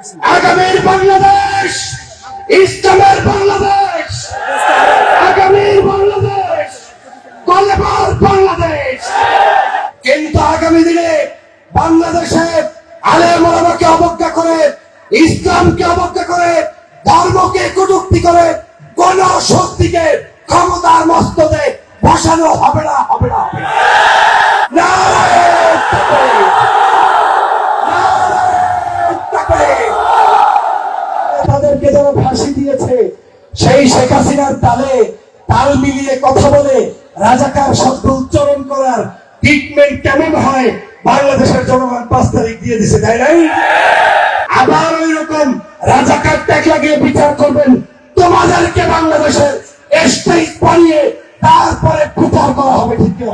আগামীর বাংলাদেশ ইসলামের বাংলাদেশ, আগামীর বাংলাদেশ কলেমার বাংলাদেশ। কিন্তু আগামী দিনে বাংলাদেশে আলেম ওলামাকে অবজ্ঞা করে, ইসলামকে অবজ্ঞা করে, ধর্মকে কটূক্তি করে কোন শক্তিকে ক্ষমতার মস্তকে বসানো হবে না, হবে না, হবে না। নারায়ে তাকবীর, নারায়ে তাকবীর। তাদেরকে যারা ফাঁসি দিয়েছে সেই শেখ হাসিনার তালে তাল মিলিয়ে কথা বলে রাজাকার শব্দ উচ্চারণ করার ট্রিটমেন্ট কেমন হয় বাংলাদেশের জনগণ 5 তারিখ দিয়ে দিছে, তাই নাই? আবার ওই রকম রাজাকার ট্যাগ লাগিয়ে বিচার করবেন, তোমাদেরকে বাংলাদেশের স্টেজ বানিয়ে তারপরে বিচার করা হবে, ঠিক না?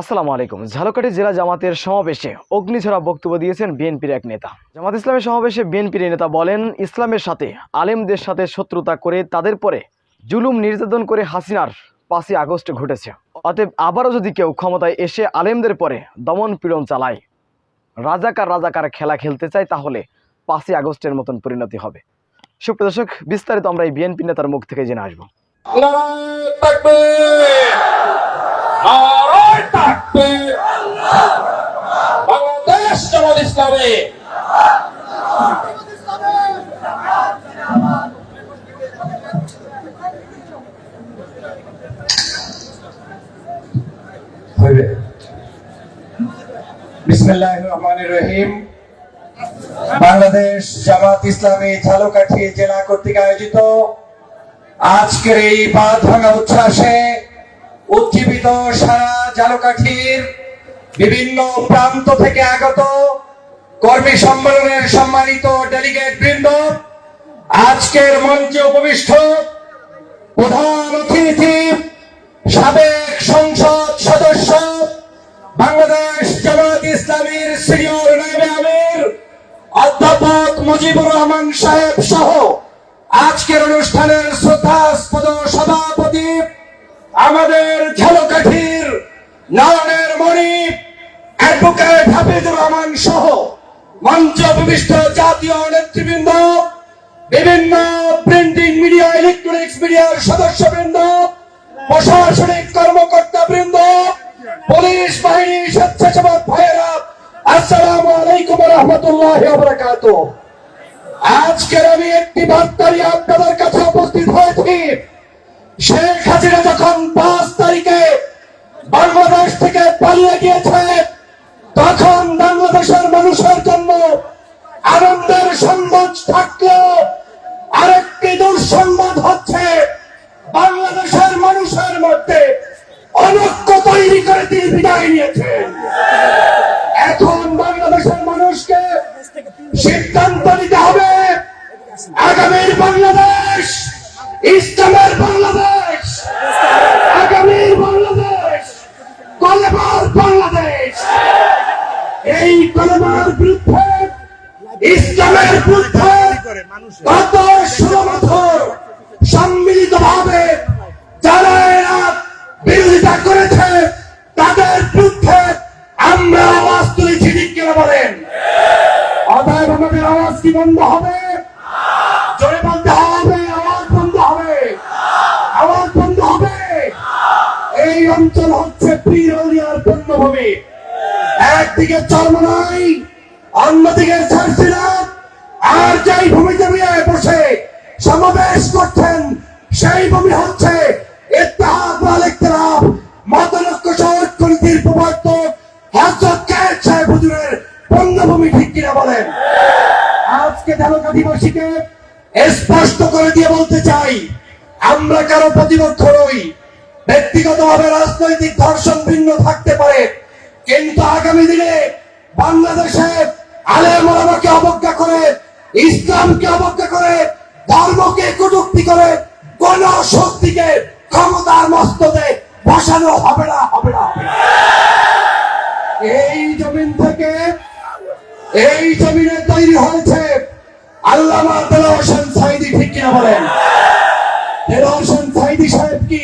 আসসালামু আলাইকুম। ঝালকাঠি জেলা জামাতের সমাবেশে অগ্নিঝরা বক্তব্য দিয়েছেন বিএনপির এক নেতা। জামাত ইসলামের সমাবেশে বিএনপির নেতা বলেন, ইসলামের সাথে আলেমদের সাথে শত্রুতা করে তাদের পরে জুলুম নির্যাতন করে হাসিনার 5ই আগস্ট ঘটেছে। অতএব আবারও যদি কেউ ক্ষমতায় এসে আলেমদের পরে দমন পীড়ন চালায়, রাজাকার খেলা খেলতে চায়, তাহলে 5ই আগস্টের মতন পরিণতি হবে। সুপ্রিয় দর্শক, বিস্তারিত আমরা এই বিএনপি নেতার মুখ থেকে জেনে আসবো। নারায়ে তাকবীর, নারায়ে তাকবীর। বাংলাদেশ জামাত ইসলামী বিসমিল্লাহির রহমানির রহিম। বাংলাদেশ জামাত ইসলামী ঝালকাঠি জেলা কর্তৃক আয়োজিত আজকের এই বাঁধ ভাঙা উচ্ছ্বাসে উজ্জীবিত সারা ঝালকাঠির বিভিন্ন প্রান্ত থেকে আগত কর্মী সম্মেলনের সম্মানিত ডেলিগেট বৃন্দ, আজকের মঞ্চে উপবিষ্ট প্রধান অতিথি সাবেক সংসদ সদস্য বাংলাদেশ জামাত ইসলামীর সিনিয়র নায়েবে আমির অধ্যাপক মুজিবুর রহমান সাহেব সহ আজকের অনুষ্ঠানের শ্রদ্ধাস্পদ সভাপতি আমাদের ঝালকাঠির নয়নের মণি অ্যাডভোকেট হাফিজুর রহমান সহ মঞ্চ উপবিষ্ট জাতীয় নেতৃবৃন্দ, বিভিন্ন প্রিন্টিং মিডিয়া, ইলেকট্রনিক্স মিডিয়ার সদস্যবৃন্দ, প্রশাসনিক কর্মকর্তা বৃন্দ, পুলিশ বাহিনী, স্বেচ্ছাসেবক ভাইয়েরা, আসসালামু আলাইকুম ওয়া রাহমাতুল্লাহি ওয়া বারাকাতুহু। আজকের আমি একটি বার্তা নিয়ে আপনাদের কাছে উপস্থিত হয়েছি। শেখ হাসিনা যখন 5 তারিখে বাংলাদেশ থেকে পালিয়ে গিয়েছে, তখন বাংলাদেশের মানুষের জন্য আনন্দের সংবাদ থাকলেও আরেকটি দুঃসংবাদ হচ্ছে, বাংলাদেশের মানুষের মধ্যে অনৈক্য তৈরি করে তিনি বিদায় নিয়েছেন। এখন বাংলাদেশের মানুষকে সিদ্ধান্ত নিতে হবে, আগামীর বাংলাদেশ ইসলামের বাংলাদেশ, আগামীর বাংলাদেশ কলেমার বাংলাদেশ। এই কলেমার বিরুদ্ধে, ইসলামের বিরুদ্ধে গত 16 বছর সম্মিলিত ভাবে যারা এরা বিরোধিতা করেছে, তাদের বিরুদ্ধে আমরা আওয়াজ তুলেছি, ঠিক কিনা বলেন? অতএব আমাদের আওয়াজ কি বন্ধ হবে? জোরে বলতে হবে, আওয়াজ বন্ধ হবে, আওয়াজ বন্ধ হবে। এই অঞ্চল হচ্ছে প্রিয়লিয়ার পূর্ণভূমি। একদিকে চরমনাই, অন্যদিকে ঝাড়সিনা। আর যেই ভূমিতে বসে সমাবেশ করছেন, সেই ভূমি হচ্ছে ইত্তেহাদ ওয়াল ইখতিলাফ মতৈক্য সহযোগীর প্রবর্তক হযরত কায়েদ সাহেব হুজুরের পূর্ণভূমি, ঠিক কিনা বলেন? আজকে ঝালকাঠিবাসীকে স্পষ্ট করে দিয়ে বলতে চাই, আমরা কারো প্রতিপক্ষ নই। ব্যক্তিগতভাবে রাজনৈতিক ধর্ষণ ভিন্ন থাকতে পারে, কিন্তু আগামী দিনে বাংলাদেশে আলেম ওলামাকে অবজ্ঞা করে, ইসলামকে অবজ্ঞা করে, ধর্মকে কটূক্তি করে কোন শক্তিকে ক্ষমতার মস্তকে বসানো হবে না, হবে না, হবে না। এই জমিন থেকে, এই জমিনে তৈরি হয়েছে আল্লামা দেলোয়ার হোসেন সাঈদী, ঠিক কিনা বলেন? দেলোয়ার হোসেন সাঈদী সাহেব কি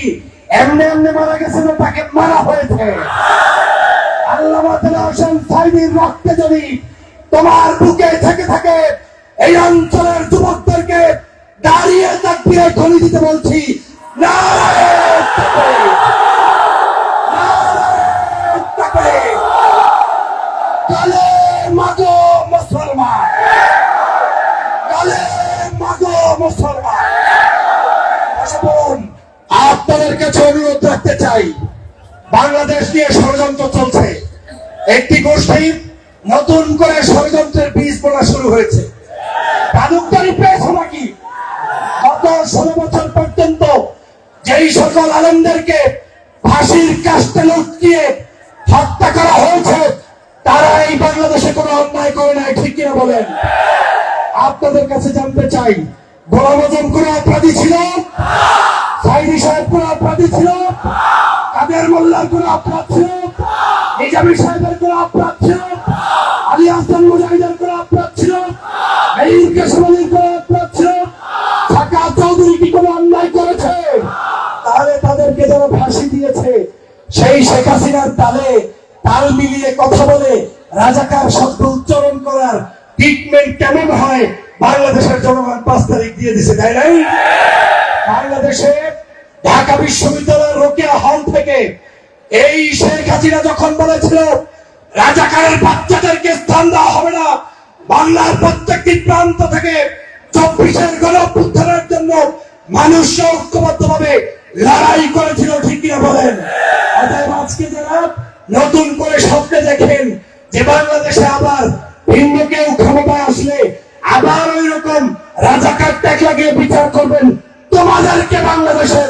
এমনি এমনি মারা গেছে না তাকে মারা হয়েছে? আল্লামা দেলোয়ার হোসেন সাঈদীর রক্তে যদি তোমার বুকে থেকে থাকে, তাকবীরের ধ্বনি দিতে বলছি। নারায়ে তাকবীর, নারায়ে তাকবীর। কালেমা গো মুসলমান, কালেমা গো মুসলমান। আপনাদের কাছে অনুরোধ রাখতে চাই, বাংলাদেশ নিয়ে ষড়যন্ত্র চলছে। একটি গোষ্ঠী নতুন করে ষড়যন্ত্রের বীজ বোনা শুরু হয়েছে। কানুকদারি পেয়েছে নাকি? গত 16 বছর পর্যন্ত যেই সকল আলেমদেরকে ফাঁসির কাস্টে লটকিয়ে হত্যা করা হয়েছে, তারা এই বাংলাদেশে কোনো অন্যায় করে নাই, ঠিক কিনা বলেন? আপনাদের কাছে জানতে চাই, গোলাম আজম কোন অপরাধী ছিল? সাইদি সাহেব কোন অপরাধী ছিল? কাদের মোল্লার কোন অপরাধ ছিল? নিজামী সাহেবের কোন অপরাধ ছিল? আলী হাসান মুজাহিদের কোন অপরাধ ছিল? মেহির কেশবলীর কোন অপরাধ ছিল? ঢাকা চৌধুরী কি কোন অন্যায় করেছে? তাহলে তাদেরকে যারা ফাঁসি দিয়েছে, সেই শেখ হাসিনার তালে তাল মিলিয়ে কথা বলে রাজাকার শব্দ উচ্চারণ করার ট্রিটমেন্ট কেমন হয় বাংলাদেশের জনগণ 5 তারিখ দিয়ে দিছে, তাই নাই? বাংলাদেশে ঢাকা বিশ্ববিদ্যালয়ের রোকেয়া হল থেকে এই শেখ হাসিনা যখন বলেছিল রাজাকারের বাচ্চাদেরকে স্থান দেওয়া হবে না, বাংলার প্রত্যেকটি প্রান্ত থেকে 24-এর গণঅভ্যুত্থানের জন্য মানুষ ঐক্যবদ্ধভাবে লড়াই করেছিল, ঠিক কিনা বলেন? অতএব আজকে যারা নতুন করে স্বপ্নে দেখেন যে বাংলাদেশে আবার ভিন্ন কেউ ক্ষমতায় আসলে আবার ওই রকম রাজাকার ট্যাগ লাগিয়ে বিচার করবেন, তোমাদেরকে বাংলাদেশের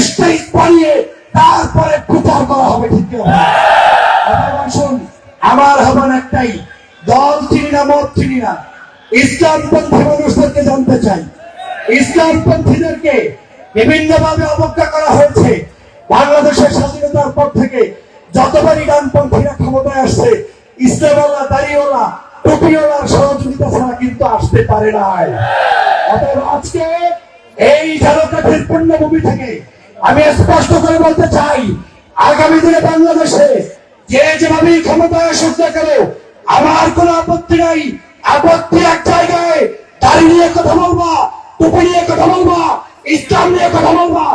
স্টেজ বানিয়ে তারপরে বিচার করা হবে, ঠিক কিনা? আসুন, আমার আহ্বান একটাই, দল চিনি না, মত চিনি না, ইসলামপন্থী মানুষদেরকে জানতে চাই। ইসলামপন্থীদেরকে বিভিন্নভাবে অবজ্ঞা করা হয়েছে। বাংলাদেশের স্বাধীনতার পর থেকে যতবারই ডানপন্থীরা ক্ষমতায় আসছে, ইসলামওয়ালা, দাড়িওয়ালা, টুপিওয়ালার সহযোগিতা ছাড়া কিন্তু আসতে পারে নাই। অতএব আজকে এই ঝালকাঠির পুণ্যভূমি থেকে আমি স্পষ্ট করে বলতে চাই, আগামী দিনে বাংলাদেশে যে যেভাবে ক্ষমতায় আসুক না কেন, আমার কোনো আপত্তি নাই। আপত্তি এক জায়গায়, দাড়ি নিয়ে কথা বলবা, টুপি নিয়ে কথা বলবা, ইসলাম নিয়ে কথা বলবা।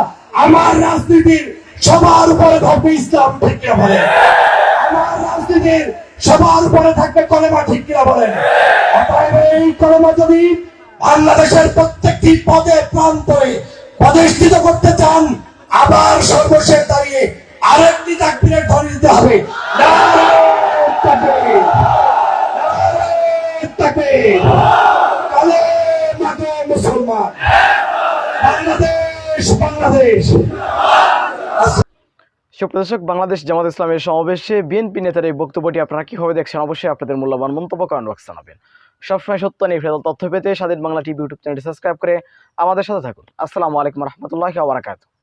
আমার রাজনীতির সবার উপরে থাকবে ইসলাম, ঠিক কিনা বলেন? আমার রাজনীতির সবার উপরে থাকবে কলেমা, ঠিক কিনা বলেন? অতএব এই কলেমা যদি বাংলাদেশের প্রত্যেকটি পদে প্রান্তরে প্রতিষ্ঠিত করতে চান, আবার সর্বশেষ দাঁড়িয়ে আরেকটি তাকবীরের ধ্বনি দিতে হবে। নারায়ে তাকবীর, নারায়ে তাকবীর। কালেমা গো মুসলমান, বাংলাদেশ, বাংলাদেশ। সুপ্রদর্শক, বাংলাদেশ জামাত ইসলামের সমাবেশে বিএনপি নেতার এই বক্তব্যটি আপনারা কিভাবে দেখছেন, অবশ্যই আপনাদের মূল্যবান মন্তব্য কমেন্ট বক্সে জানাবেন। সবসময় সত্য নির্ভেজাল তথ্য পেতে স্বাধীন বাংলা টিভি ইউটিউব চ্যানেলটি সাবস্ক্রাইব করে আমাদের সাথে থাকুন। আসসালামু আলাইকুম রহমতুল্লাহি ওয়া বারাকাতুহু।